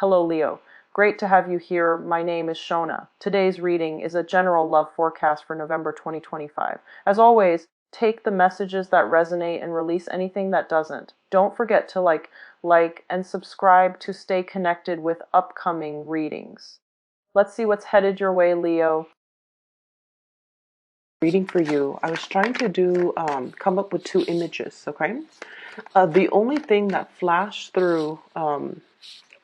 Hello, Leo. Great to have you here. My name is Shona. Today's reading is a general love forecast for November 2025. As always, take the messages that resonate and release anything that doesn't. Don't forget to like, and subscribe to stay connected with upcoming readings. Let's see what's headed your way, Leo. Reading for you. I was trying to come up with two images, okay? The only thing that flashed through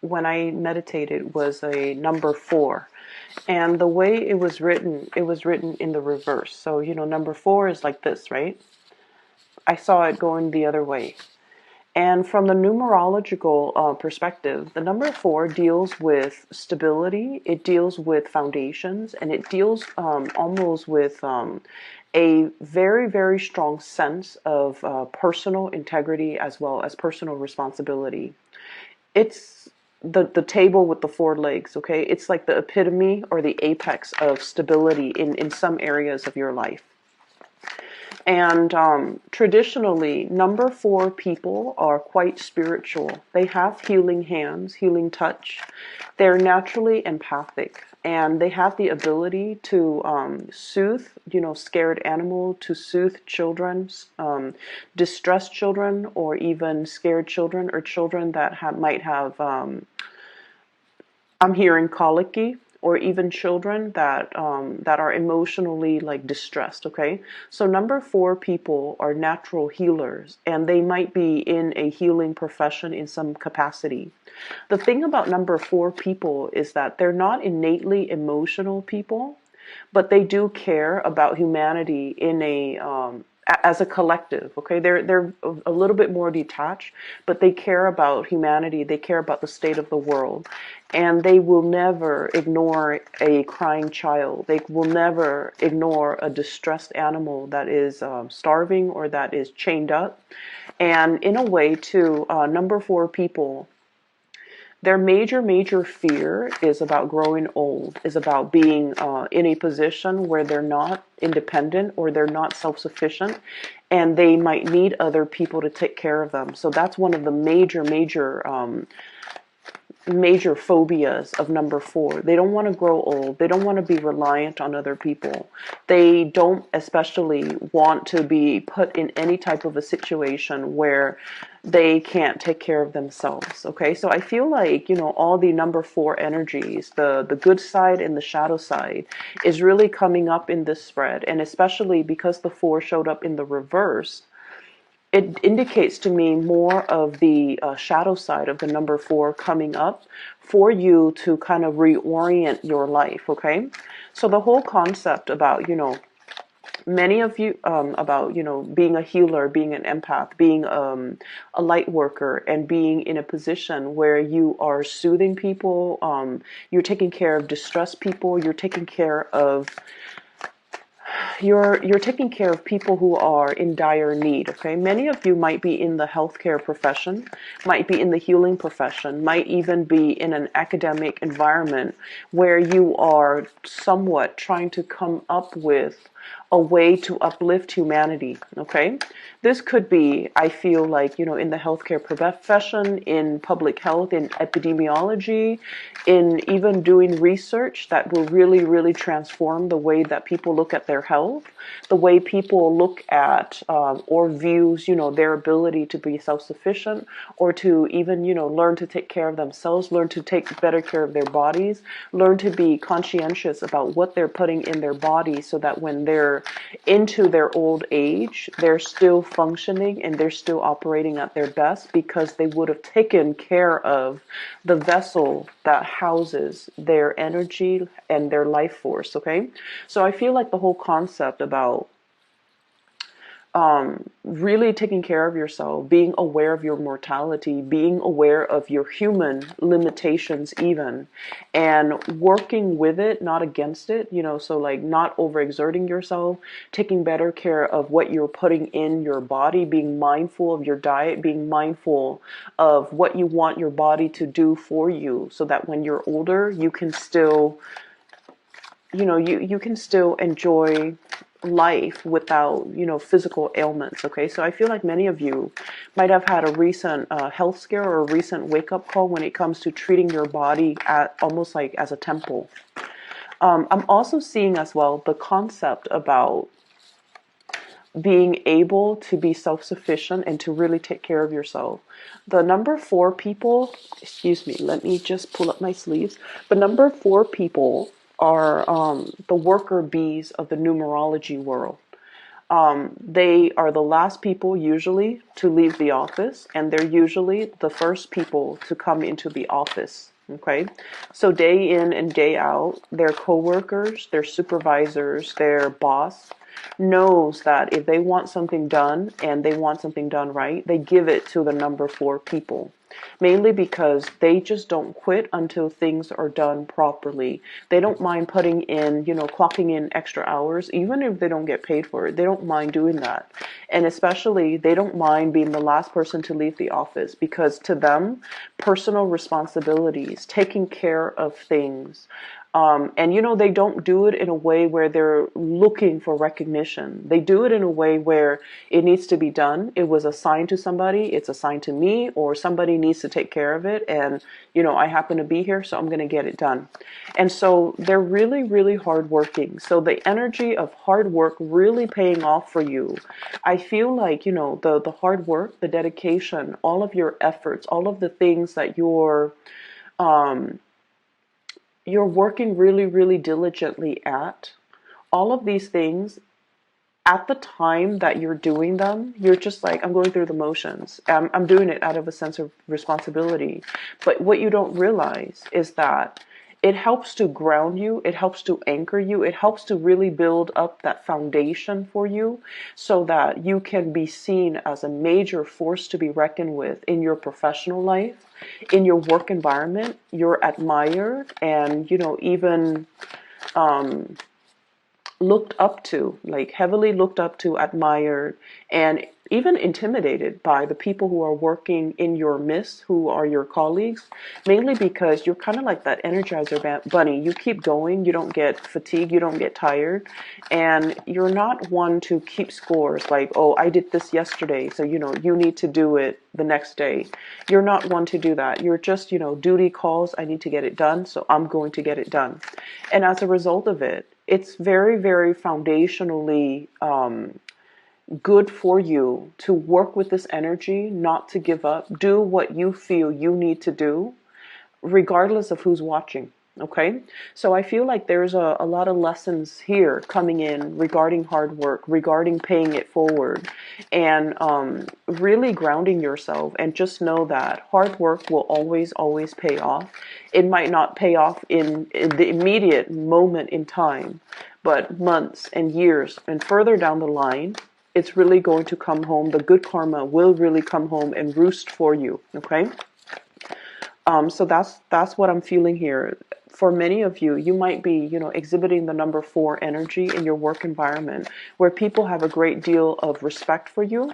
when I meditated was a number 4. And the way it was written in the reverse. So, number 4 is like this, right? I saw it going the other way. And from the numerological perspective, the number 4 deals with stability, it deals with foundations, and it deals almost with a very, very strong sense of personal integrity as well as personal responsibility. It's the table with the 4 legs, okay? It's like the epitome or the apex of stability in some areas of your life. And traditionally, number 4 people are quite spiritual. They have healing hands, healing touch. They're naturally empathic, and they have the ability to soothe, scared animal, to soothe children, distressed children, or even scared children, or children that might have, I'm hearing colicky, or even children that are emotionally distressed. Okay, so number 4 people are natural healers, and they might be in a healing profession in some capacity. The thing about number 4 people is that they're not innately emotional people, but they do care about humanity in as a collective. Okay, they're a little bit more detached, but they care about humanity. They care about the state of the world, and they will never ignore a crying child. They will never ignore a distressed animal that is starving or that is chained up. And in a way, too, number 4 people, their major fear is about growing old, is about being in a position where they're not independent or they're not self-sufficient, and they might need other people to take care of them. So that's one of the major phobias of number 4. They don't want to grow old. They don't want to be reliant on other people. They don't especially want to be put in any type of a situation where they can't take care of themselves. Okay, so I feel like, all the number 4 energies, the good side and the shadow side, is really coming up in this spread. And especially because the 4 showed up in the reverse, it indicates to me more of the shadow side of the number 4 coming up for you to kind of reorient your life. Okay, so the whole concept about many of you about being a healer, being an empath, being a light worker, and being in a position where you are soothing people, you're taking care of distressed people, you're taking care of you're taking care of people who are in dire need. Okay, many of you might be in the healthcare profession, might be in the healing profession, might even be in an academic environment where you are somewhat trying to come up with a way to uplift humanity. Okay, this could be, I feel like, in the healthcare profession, in public health, in epidemiology, in even doing research that will really transform the way that people look at their health, the way people look at or views their ability to be self-sufficient, or to even learn to take care of themselves, learn to take better care of their bodies, learn to be conscientious about what they're putting in their body, so that when they're into their old age, they're still functioning and they're still operating at their best, because they would have taken care of the vessel that houses their energy and their life force. Okay, so I feel like the whole concept about really taking care of yourself, being aware of your mortality, being aware of your human limitations even, and working with it, not against it, so not overexerting yourself, taking better care of what you're putting in your body, being mindful of your diet, being mindful of what you want your body to do for you, so that when you're older, you can still you can still enjoy life without, physical ailments. Okay, so I feel like many of you might have had a recent health scare or a recent wake-up call when it comes to treating your body at almost like as a temple. I'm also seeing as well the concept about being able to be self-sufficient and to really take care of yourself. The number 4 people, excuse me, let me just pull up my sleeves. The number 4 people are the worker bees of the numerology world. They are the last people usually to leave the office, and they're usually the first people to come into the office. Okay, so day in and day out, their coworkers, their supervisors, their boss knows that if they want something done and they want something done right, they give it to the number 4 people. Mainly because they just don't quit until things are done properly. They don't mind putting in, clocking in extra hours, even if they don't get paid for it. They don't mind doing that. And especially, they don't mind being the last person to leave the office, because to them, personal responsibilities, taking care of things, and they don't do it in a way where they're looking for recognition. They do it in a way where it needs to be done. It was assigned to somebody, it's assigned to me, or somebody needs to take care of it. And, I happen to be here, so I'm going to get it done. And so they're really, really hardworking. So the energy of hard work really paying off for you. I feel like, the hard work, the dedication, all of your efforts, all of the things that you're working really, really diligently at, all of these things, at the time that you're doing them, you're just like, I'm going through the motions. I'm doing it out of a sense of responsibility. But what you don't realize is that it helps to ground you, it helps to anchor you, it helps to really build up that foundation for you so that you can be seen as a major force to be reckoned with in your professional life, in your work environment. You're admired and, even looked up to, like heavily looked up to, admired, and even intimidated by the people who are working in your midst, who are your colleagues, mainly because you're kind of like that Energizer bunny. You keep going, you don't get fatigued, you don't get tired, and you're not one to keep scores like, oh, I did this yesterday, so you need to do it the next day. You're not one to do that. You're just, duty calls, I need to get it done, so I'm going to get it done. And as a result of it, it's very, very foundationally good for you to work with this energy, not to give up, do what you feel you need to do, regardless of who's watching. Okay, so I feel like there's a lot of lessons here coming in regarding hard work, regarding paying it forward, and really grounding yourself. And just know that hard work will always, always pay off. It might not pay off in the immediate moment in time, but months and years and further down the line, it's really going to come home. The good karma will really come home and roost for you. Okay. So that's what I'm feeling here. For many of you, you might be, exhibiting the number 4 energy in your work environment, where people have a great deal of respect for you.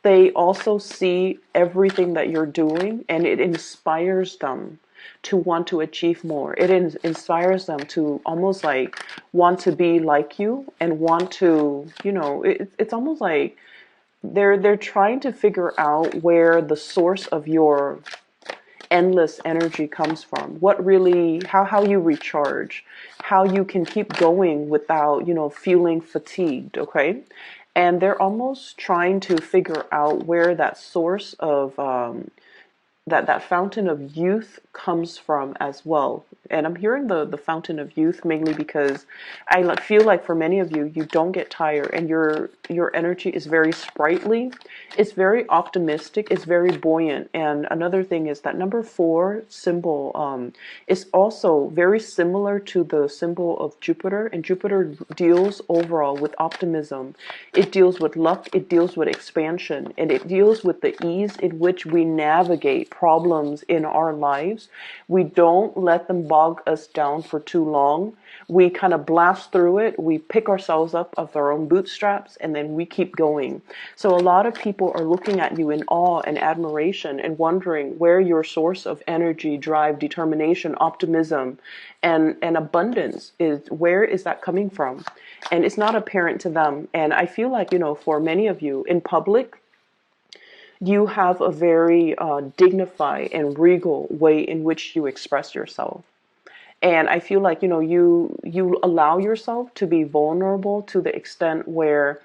They also see everything that you're doing, and it inspires them to want to achieve more. It inspires them to almost like want to be like you and want to, it's almost like they're trying to figure out where the source of your endless energy comes from, what really, how you recharge, how you can keep going without, feeling fatigued. Okay. And they're almost trying to figure out where that source of that fountain of youth comes from as well. And I'm hearing the fountain of youth mainly because I feel like for many of you, you don't get tired, and your energy is very sprightly, it's very optimistic, it's very buoyant. And another thing is that number 4 symbol is also very similar to the symbol of Jupiter, and Jupiter deals overall with optimism. It deals with luck, it deals with expansion, and it deals with the ease in which we navigate problems in our lives, we don't let them bog us down for too long. We kind of blast through it. We pick ourselves up of our own bootstraps, and then we keep going. So a lot of people are looking at you in awe and admiration and wondering where your source of energy, drive, determination, optimism, and abundance is. Where is that coming from? And it's not apparent to them. And I feel like, for many of you in public, you have a very dignified and regal way in which you express yourself. And I feel like, you allow yourself to be vulnerable to the extent where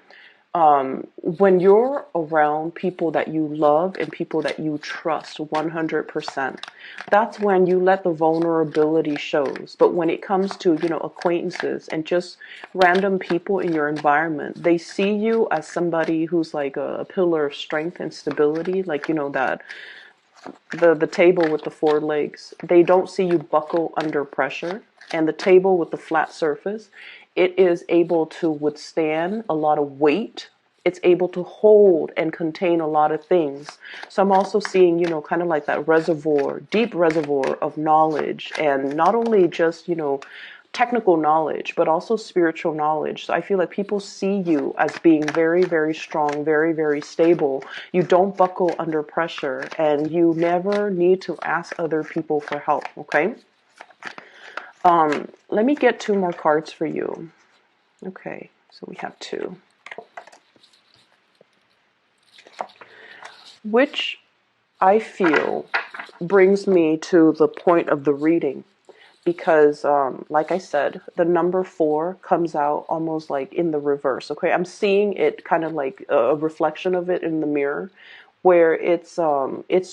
when you're around people that you love and people that you trust 100%, that's when you let the vulnerability shows. But when it comes to, acquaintances and just random people in your environment, they see you as somebody who's like a pillar of strength and stability, like, that the table with the four legs. They don't see you buckle under pressure. And the table with the flat surface, it is able to withstand a lot of weight. It's able to hold and contain a lot of things. So I'm also seeing, kind of like that reservoir, deep reservoir of knowledge, and not only just, technical knowledge, but also spiritual knowledge. So I feel like people see you as being very, very strong, very, very stable. You don't buckle under pressure, and you never need to ask other people for help, okay? Let me get two more cards for you. Okay, so we have two. Which I feel brings me to the point of the reading. Because, like I said, the number 4 comes out almost like in the reverse. Okay, I'm seeing it kind of like a reflection of it in the mirror, where it's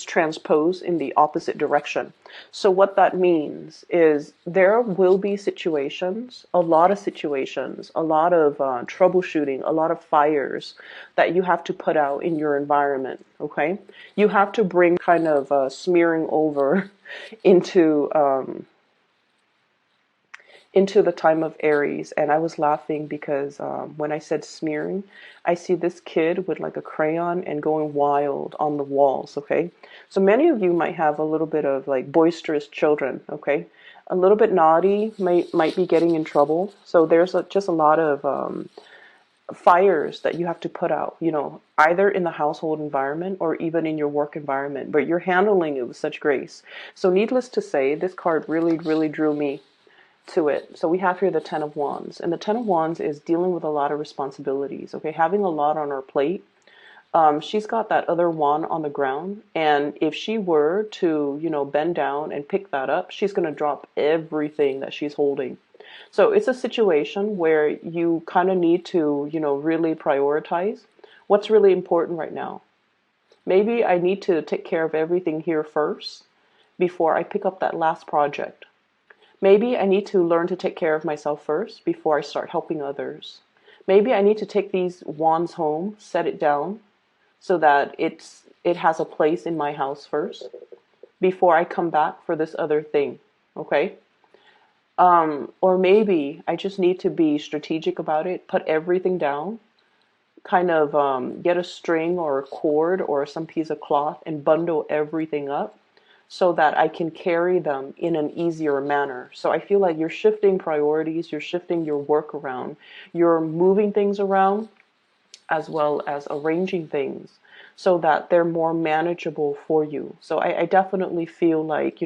transposed in the opposite direction. So what that means is there will be situations, a lot of situations, a lot of troubleshooting, a lot of fires that you have to put out in your environment. Okay, you have to bring kind of smearing over into the time of Aries. And I was laughing because when I said smearing, I see this kid with like a crayon and going wild on the walls. Okay, so many of you might have a little bit of like boisterous children. Okay, a little bit naughty, might be getting in trouble. So there's just a lot of fires that you have to put out, either in the household environment or even in your work environment, but you're handling it with such grace. So needless to say, this card really, really drew me to it. So we have here the Ten of Wands, and the Ten of Wands is dealing with a lot of responsibilities. Okay, having a lot on her plate. She's got that other wand on the ground, and if she were to, bend down and pick that up, she's going to drop everything that she's holding. So it's a situation where you kind of need to, really prioritize what's really important right now. Maybe I need to take care of everything here first before I pick up that last project. Maybe I need to learn to take care of myself first before I start helping others. Maybe I need to take these wands home, set it down so that it has a place in my house first before I come back for this other thing. Okay? Or maybe I just need to be strategic about it, put everything down, kind of get a string or a cord or some piece of cloth and bundle everything up, so that I can carry them in an easier manner. So I feel like you're shifting priorities, you're shifting your work around, you're moving things around, as well as arranging things so that they're more manageable for you. So I definitely feel like,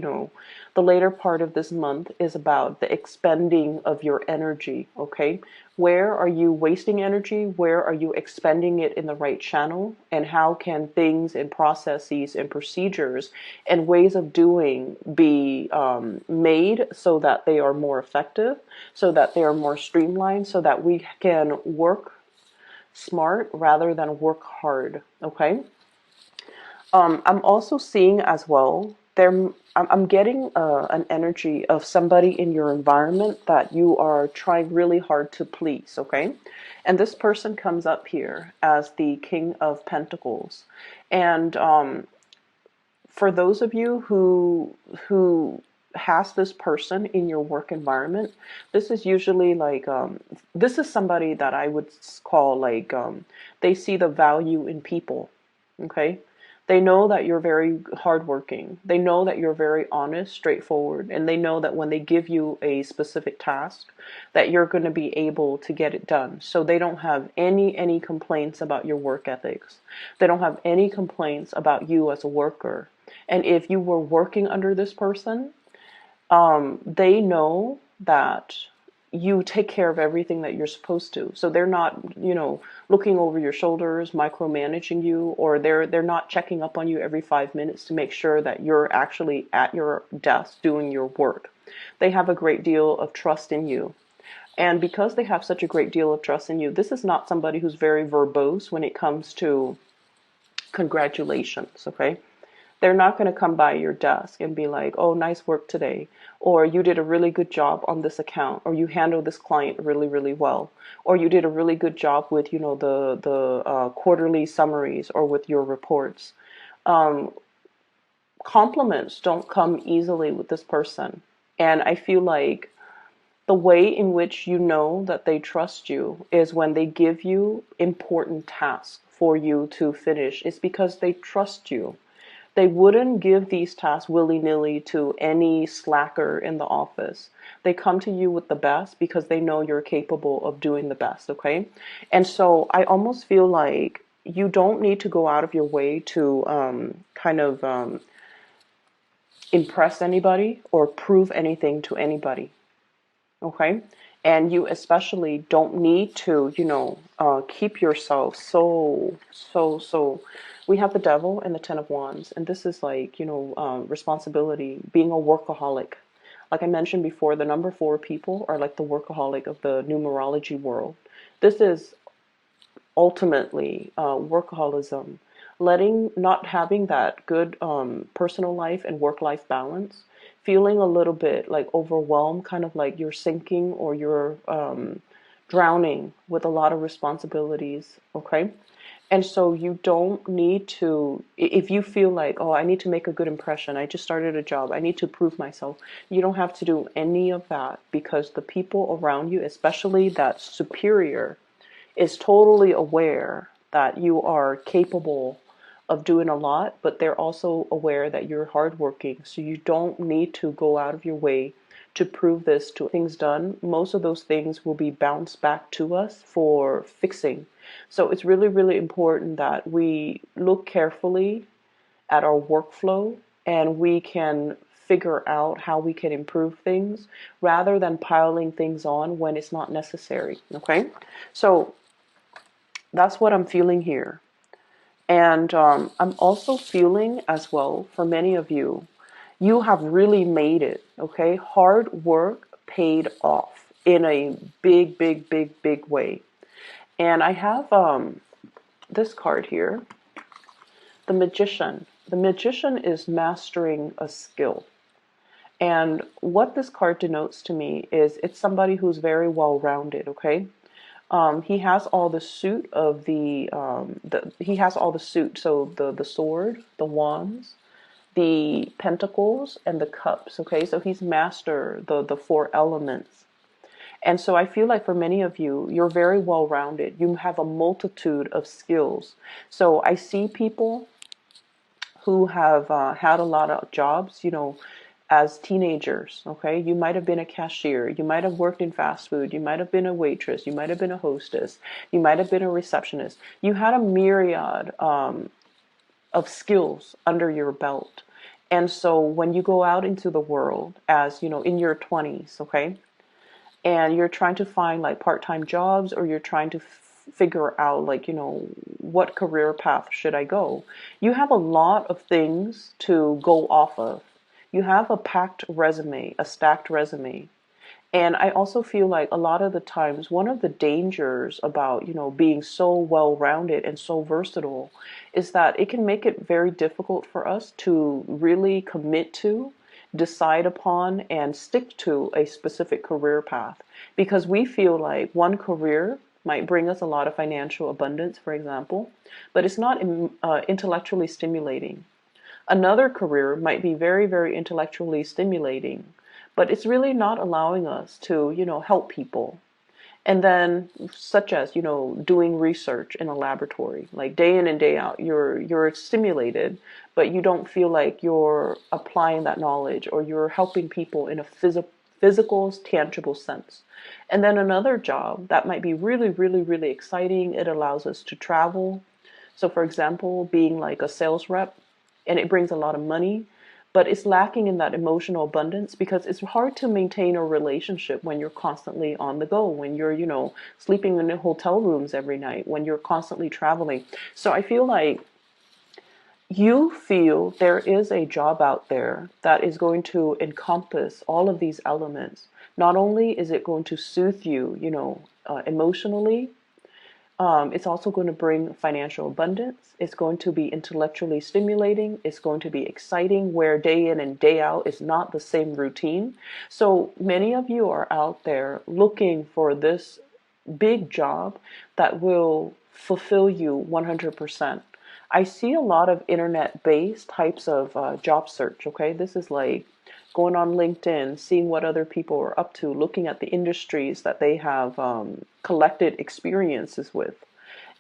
the later part of this month is about the expending of your energy, okay? Where are you wasting energy? Where are you expending it in the right channel? And how can things and processes and procedures and ways of doing be made so that they are more effective, so that they are more streamlined, so that we can work smart rather than work hard, okay? I'm also seeing as well, I'm getting an energy of somebody in your environment that you are trying really hard to please, okay? And this person comes up here as the King of Pentacles. And for those of you who has this person in your work environment, this is usually like, this is somebody that I would call like, they see the value in people, okay? They know that you're very hardworking. They know that you're very honest, straightforward, and they know that when they give you a specific task, that you're going to be able to get it done. So they don't have any complaints about your work ethics. They don't have any complaints about you as a worker. And if you were working under this person, they know that you take care of everything that you're supposed to. So they're not, looking over your shoulders, micromanaging you, or they're not checking up on you every 5 minutes to make sure that you're actually at your desk doing your work. They have a great deal of trust in you. And because they have such a great deal of trust in you, this is not somebody who's very verbose when it comes to congratulations, okay? They're not going to come by your desk and be like, oh, nice work today, or you did a really good job on this account, or you handled this client really, really well, or you did a really good job with, the quarterly summaries or with your reports. Compliments don't come easily with this person. And I feel like the way in which you know that they trust you is when they give you important tasks for you to finish. It's because they trust you. They wouldn't give these tasks willy-nilly to any slacker in the office. They come to you with the best because they know you're capable of doing the best, okay? And so I almost feel like you don't need to go out of your way to impress anybody or prove anything to anybody, okay? And you especially don't need to, keep yourself so. We have the devil and the 10 of wands, and this is like, responsibility, being a workaholic. Like I mentioned before, the number 4 people are like the workaholic of the numerology world. This is ultimately workaholism, not having that good personal life and work-life balance, feeling a little bit like overwhelmed, kind of like you're sinking or you're drowning with a lot of responsibilities, okay? And so you don't need to, if you feel like, oh, I need to make a good impression, I just started a job, I need to prove myself, you don't have to do any of that, because the people around you, especially that superior, is totally aware that you are capable of doing a lot, but they're also aware that you're hardworking. So you don't need to go out of your way to prove this to things done. Most of those things will be bounced back to us for fixing. So it's really, really important that we look carefully at our workflow and we can figure out how we can improve things rather than piling things on when it's not necessary. Okay? So that's what I'm feeling here. And I'm also feeling as well, for many of you, you have really made it, okay? Hard work paid off in a big, big, big, big way. And I have this card here, the Magician. The Magician is mastering a skill. And what this card denotes to me is it's somebody who's very well-rounded, okay? He has all the suit of he has all the suit. So the sword, the wands, the pentacles, and the cups. Okay, so he's master the 4 elements. And so I feel like for many of you, you're very well rounded. You have a multitude of skills. So I see people who have had a lot of jobs, as teenagers, okay? You might have been a cashier, you might have worked in fast food, you might have been a waitress, you might have been a hostess, you might have been a receptionist. You had a myriad of skills under your belt. And so when you go out into the world as, in your 20s, okay? And you're trying to find like part-time jobs, or you're trying to figure out like, what career path should I go? You have a lot of things to go off of. You have a packed resume, a stacked resume. And I also feel like a lot of the times, one of the dangers about, being so well-rounded and so versatile is that it can make it very difficult for us to really commit to, decide upon, and stick to a specific career path. Because we feel like one career might bring us a lot of financial abundance, for example, but it's not intellectually stimulating. Another career might be very, very intellectually stimulating, but it's really not allowing us to, help people. And then, such as, doing research in a laboratory, like day in and day out, you're stimulated, but you don't feel like you're applying that knowledge or you're helping people in a physical, tangible sense. And then another job that might be really, really, really exciting. It allows us to travel. So, for example, being like a sales rep, and it brings a lot of money, but it's lacking in that emotional abundance because it's hard to maintain a relationship when you're constantly on the go, when you're, sleeping in hotel rooms every night, when you're constantly traveling. So I feel like you feel there is a job out there that is going to encompass all of these elements. Not only is it going to soothe you, emotionally, it's also going to bring financial abundance. It's going to be intellectually stimulating. It's going to be exciting, where day in and day out is not the same routine. So many of you are out there looking for this big job that will fulfill you 100%. I see a lot of internet-based types of job search. Okay, this is like going on LinkedIn, seeing what other people are up to, looking at the industries that they have collected experiences with.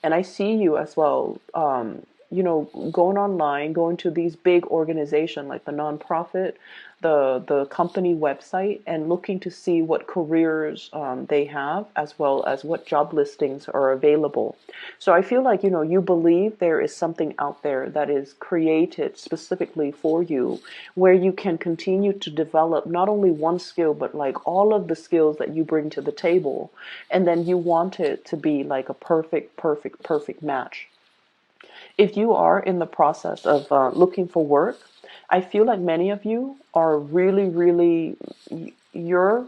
And I see you as well, going online, going to these big organizations like the nonprofit, the company website, and looking to see what careers they have, as well as what job listings are available. So I feel like, you believe there is something out there that is created specifically for you, where you can continue to develop not only one skill, but like all of the skills that you bring to the table. And then you want it to be like a perfect, perfect, perfect match. If you are in the process of looking for work, I feel like many of you are really, really, you're,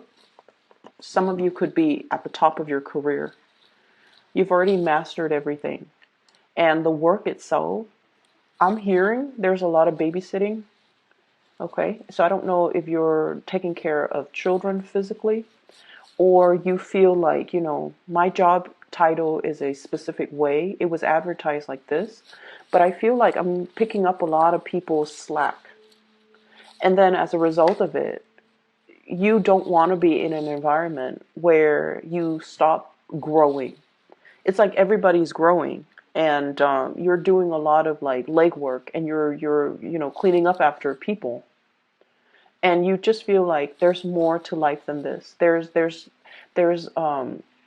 some of you could be at the top of your career. You've already mastered everything. And the work itself, I'm hearing there's a lot of babysitting. Okay. So I don't know if you're taking care of children physically, or you feel like, my job title is a specific way. It was advertised like this, but I feel like I'm picking up a lot of people's slack. And then as a result of it, you don't want to be in an environment where you stop growing. It's like everybody's growing, and you're doing a lot of like legwork, and you're cleaning up after people, and you just feel like there's more to life than this. There's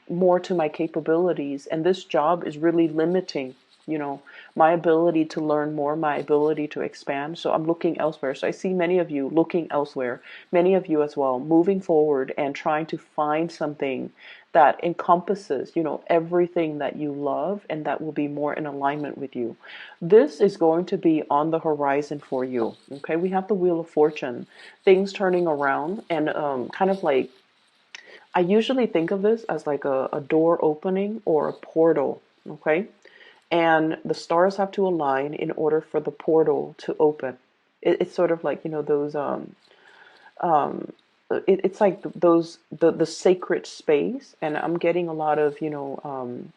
more to my capabilities, and this job is really limiting, you know, my ability to learn more, my ability to expand. So I'm looking elsewhere. So I see many of you looking elsewhere, many of you as well, moving forward and trying to find something that encompasses, everything that you love and that will be more in alignment with you. This is going to be on the horizon for you. Okay, we have the Wheel of Fortune, things turning around, and kind of like, I usually think of this as like a door opening or a portal. Okay, and the stars have to align in order for the portal to open. It's sort of like, those um, it's like those the sacred space, and I'm getting a lot of,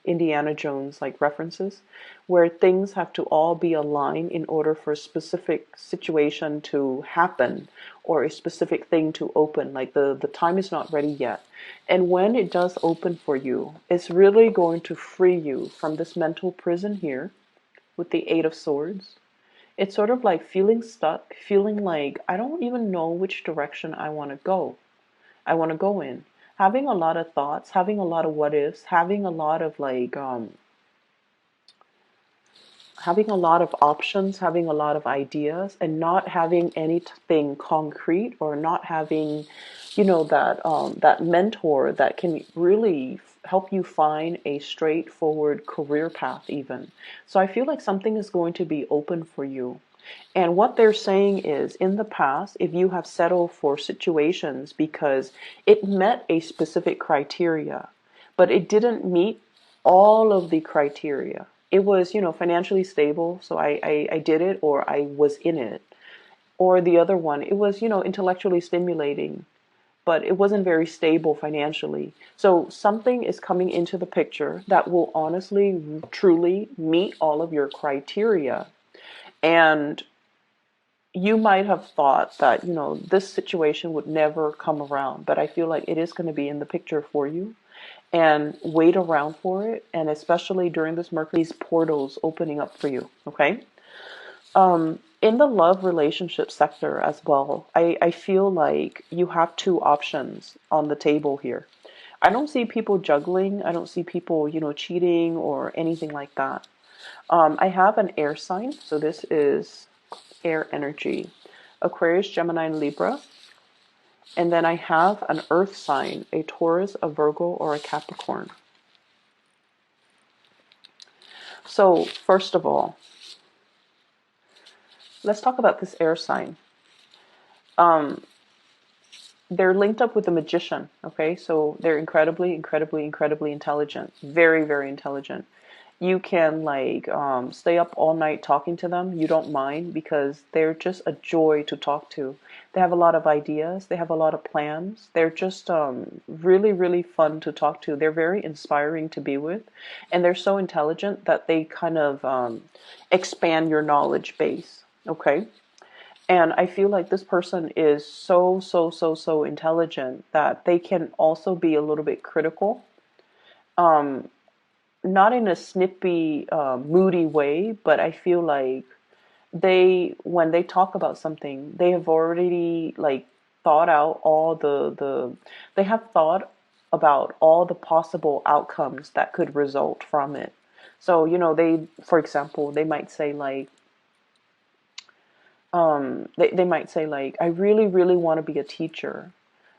Indiana Jones like references, where things have to all be aligned in order for a specific situation to happen, or a specific thing to open. Like the time is not ready yet, and when it does open for you, it's really going to free you from this mental prison here with the Eight of Swords. It's sort of like feeling stuck, feeling like I don't even know which direction I want to go. I want to go in. Having a lot of thoughts, having a lot of what ifs, having a lot of like having a lot of options, having a lot of ideas, and not having anything concrete, or not having, that mentor that can really help you find a straightforward career path even. So I feel like something is going to be open for you. And what they're saying is, in the past, if you have settled for situations because it met a specific criteria, but it didn't meet all of the criteria. It was, financially stable, so I did it, or I was in it. Or the other one, it was, intellectually stimulating, but it wasn't very stable financially. So something is coming into the picture that will honestly, truly meet all of your criteria. And you might have thought that, this situation would never come around, but I feel like it is going to be in the picture for you. and wait around for it. And especially during this Mercury, these portals opening up for you. Okay. In the love relationship sector as well, I feel like you have two options on the table here. I don't see people juggling. I don't see people, cheating or anything like that. I have an air sign, so this is air energy, Aquarius, Gemini, and Libra. And then I have an earth sign, a Taurus, a Virgo, or a Capricorn. So first of all, let's talk about this air sign. They're linked up with the magician, okay? So they're incredibly, incredibly, incredibly intelligent. Very, very intelligent. You can stay up all night talking to them. You don't mind because they're just a joy to talk to. They have a lot of ideas. They have a lot of plans. They're just really, really fun to talk to. They're very inspiring to be with. And they're so intelligent that they kind of expand your knowledge base, okay? And I feel like this person is so, so, so, so intelligent that they can also be a little bit critical. Not in a snippy, moody way, but I feel like when they talk about something, they have already thought out all they have thought about all the possible outcomes that could result from it. So, for example, they might say they might say I really, really want to be a teacher,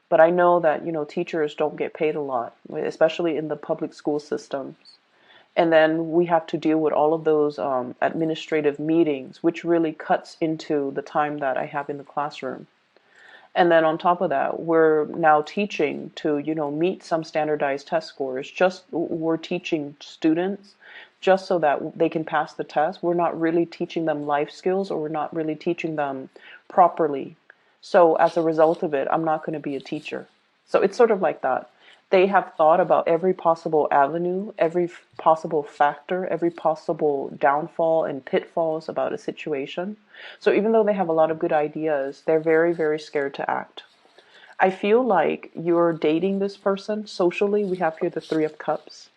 but I know that, teachers don't get paid a lot, especially in the public school systems. And then we have to deal with all of those administrative meetings, which really cuts into the time that I have in the classroom. And then on top of that, we're now teaching to, meet some standardized test scores. We're teaching students just so that they can pass the test. We're not really teaching them life skills, or we're not really teaching them properly. So as a result of it, I'm not going to be a teacher. So it's sort of like that. They have thought about every possible avenue, every possible factor, every possible downfall and pitfalls about a situation. So even though they have a lot of good ideas, they're very, very scared to act. I feel like you're dating this person socially. We have here the Three of Cups.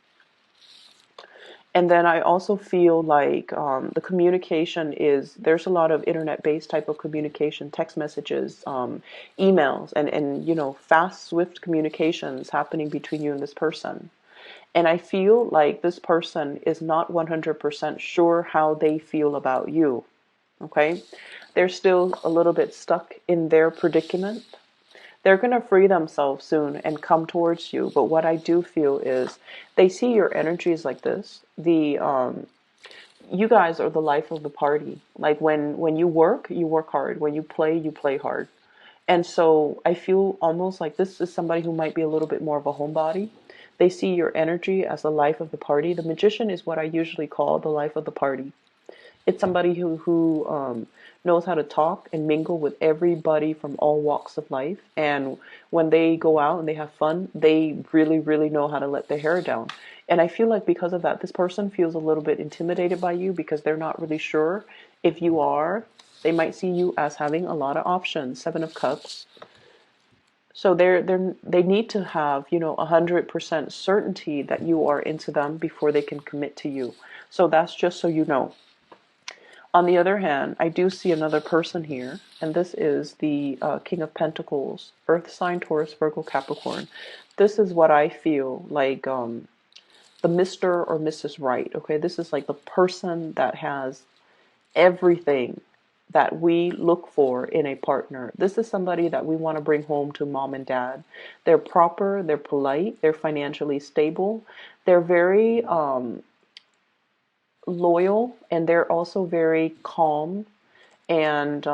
And then I also feel like the communication there's a lot of internet-based type of communication, text messages, emails, and fast, swift communications happening between you and this person. And I feel like this person is not 100% sure how they feel about you, okay? They're still a little bit stuck in their predicament. They're going to free themselves soon and come towards you. But what I do feel is they see your energies like this. You guys are the life of the party. Like when you work hard. When you play hard. And so I feel almost like this is somebody who might be a little bit more of a homebody. They see your energy as the life of the party. The magician is what I usually call the life of the party. It's somebody who knows how to talk and mingle with everybody from all walks of life. And when they go out and they have fun, they really, really know how to let their hair down. And I feel like because of that, this person feels a little bit intimidated by you because they're not really sure if you are. They might see you as having a lot of options. Seven of Cups. So they need to have 100% certainty that you are into them before they can commit to you. So that's just so you know. On the other hand, I do see another person here, and this is the King of Pentacles, Earth sign, Taurus, Virgo, Capricorn. This is what I feel like the Mr. or Mrs. Right, okay? This is like the person that has everything that we look for in a partner. This is somebody that we want to bring home to mom and dad. They're proper, they're polite, they're financially stable, they're very loyal, and they're also very calm and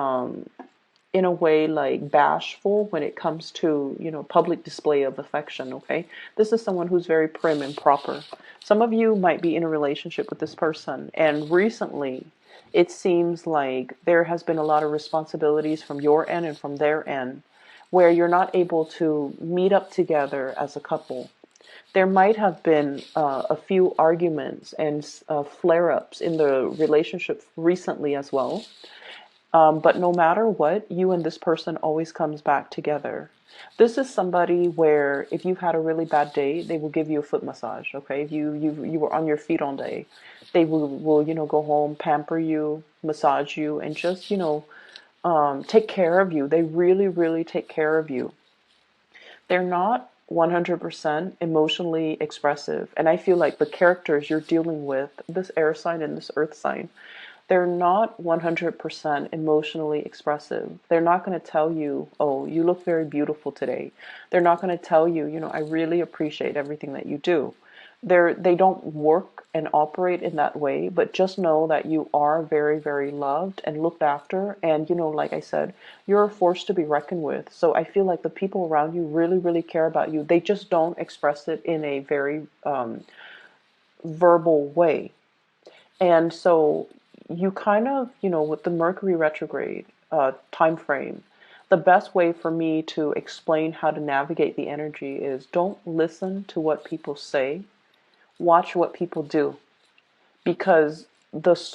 in a way bashful when it comes to public display of affection. Okay, this is someone who's very prim and proper. Some of you might be in a relationship with this person, and recently it seems like there has been a lot of responsibilities from your end and from their end where you're not able to meet up together as a couple. There might have been a few arguments and flare-ups in the relationship recently as well. But no matter what, you and this person always comes back together. This is somebody where if you've had a really bad day, they will give you a foot massage. Okay, if you were on your feet all day, they will go home, pamper you, massage you, and just take care of you. They really really take care of you. They're not 100% emotionally expressive, and I feel like the characters you're dealing with, this air sign and this earth sign, they're not 100% emotionally expressive. They're not going to tell you, oh, you look very beautiful today. They're not going to tell you, I really appreciate everything that you do. They don't work and operate in that way, but just know that you are very, very loved and looked after. And, like I said, you're a force to be reckoned with. So I feel like the people around you really, really care about you. They just don't express it in a very verbal way. And so you kind of, with the Mercury retrograde time frame, the best way for me to explain how to navigate the energy is don't listen to what people say, watch what people do. Because the